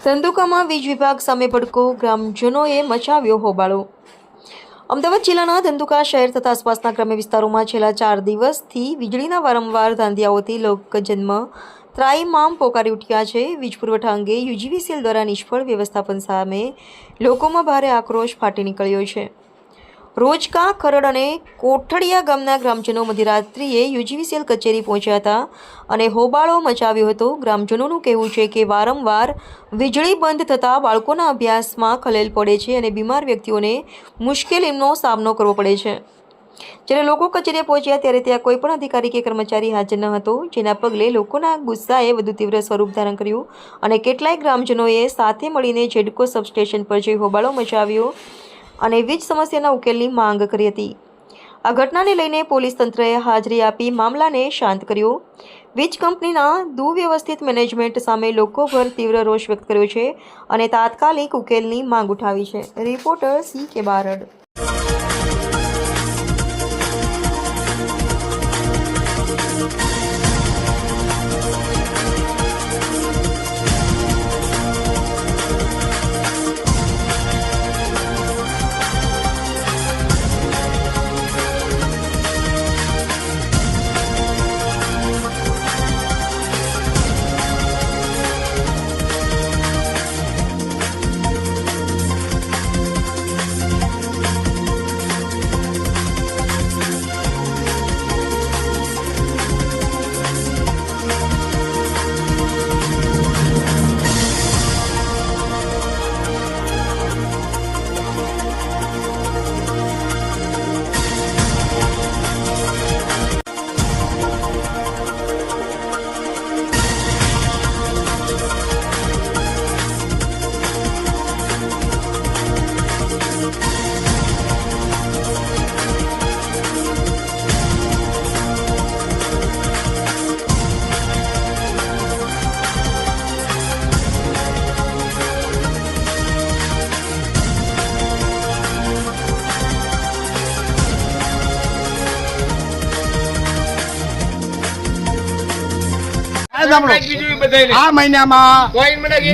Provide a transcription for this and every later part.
ધંધુકામાં વીજ વિભાગ સામે ભડકો, ગ્રામજનોએ મચાવ્યો હોબાળો। અમદાવાદ જિલ્લાના ધંધુકા શહેર તથા આસપાસના ગ્રામ્ય વિસ્તારોમાં છેલ્લા 4 દિવસથી વીજળીના વારંવાર ધાંધિયાઓથી લોકજન્મ ત્રાહિમામ પોકારી ઉઠ્યા છે। વીજ પુરવઠા અંગે યુજીવીસીએલ દ્વારા નિષ્ફળ વ્યવસ્થાપન સામે લોકોમાં ભારે આક્રોશ ફાટી નીકળ્યો છે। રોજકા, ખરડ અને કોઠડિયા ગામના ગ્રામજનો મધ્યરાત્રિએ યુજીવીસીએલ કચેરી પહોંચ્યા હતા અને હોબાળો મચાવ્યો હતો। ગ્રામજનોનું કહેવું છે કે વારંવાર વીજળી બંધ થતાં બાળકોના અભ્યાસમાં ખલેલ પડે છે અને બીમાર વ્યક્તિઓને મુશ્કેલીનો સામનો કરવો પડે છે। જ્યારે લોકો કચેરીએ પહોંચ્યા ત્યારે ત્યાં કોઈ પણ અધિકારી કે કર્મચારી હાજર ન હતો, જેના પગલે લોકોના ગુસ્સાએ વધુ તીવ્ર સ્વરૂપ ધારણ કર્યું અને કેટલાય ગ્રામજનોએ સાથે મળીને જેડકો સબસ્ટેશન પર જઈ હોબાળો મચાવ્યો અને વીજ સમસ્યાના ઉકેલની માંગ કરી હતી। આ ઘટનાને લઈને પોલીસ તંત્રએ હાજરી આપી મામલાને શાંત કર્યો। વીજ કંપનીના દુવ્યવસ્થિત મેનેજમેન્ટ સામે લોકોભર તીવ્ર રોષ વ્યક્ત કર્યો છે અને તાત્કાલિક ઉકેલની માંગ ઉઠાવી છે। Reporter CK Barad. આ મહિનામાં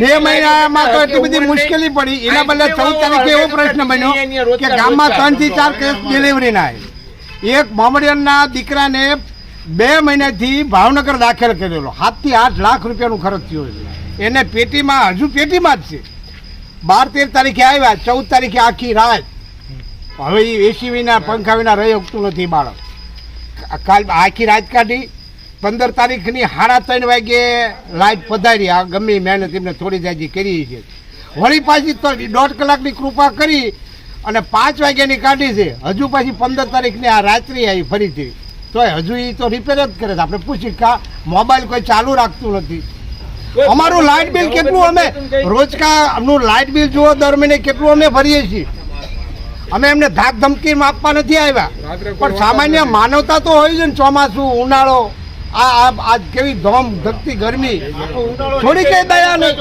મે મહિનામાં તો એટલી બધી મુશ્કેલી પડી, એના બદલે 14 તારીખે એવો પ્રશ્ન બન્યો કે ગામમાં 3 થી 4 કેસ ડિલિવરી ના આવી। એક મોમેડિયનના દીકરાને 2 મહિનાથી ભાવનગર દાખલ કરેલો, 7 થી 8 લાખ રૂપિયાનું ખર્ચ થયો છે। એને પેટીમાં, હજુ પેટીમાં જ છે। 12-13 તારીખે આવ્યા, 14 તારીખે આખી રાત, હવે એસી વિના પંખા વિના રહી શકતું નથી બાળક। કાલ આખી રાત કાઢી, 15 તારીખની 3:30 વાગે લાઈટ પધારી। આ ગમે મહેનત એમને થોડી જાજી કરી છે, વળી પાછી 1.5 કલાકની કૃપા કરી અને 5 વાગ્યાની કાઢી છે। હજુ પાછી 15 તારીખની આ રાત્રિ આવી ફરીથી, તો હજુ એ તો રિપેર જ કરે છે। આપણે પૂછી કા મોબાઈલ કોઈ ચાલુ રાખતું નથી। અમારું લાઇટ બિલ કેટલું, અમે રોજકાનું લાઇટ બિલ જુઓ દર મહિને કેટલું અમે ભરીએ છીએ। અમે એમને ધાક ધમકી આપવા નથી આવ્યા, પણ સામાન્ય માનવતા તો હોય છે ને। ચોમાસું, ઉનાળો, આ કેવી ધોમ ધકતી ગરમી, થોડી કઈ દયા નહીં।